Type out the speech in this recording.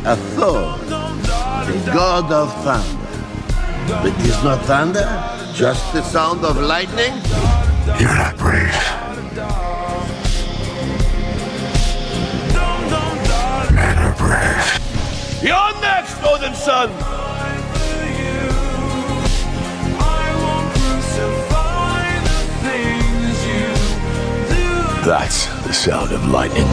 a Thor, the god of thunder. But it's not thunder, just the sound of lightning. You're not brave. Men are brave. You're next, Odin son! That's the sound of lightning.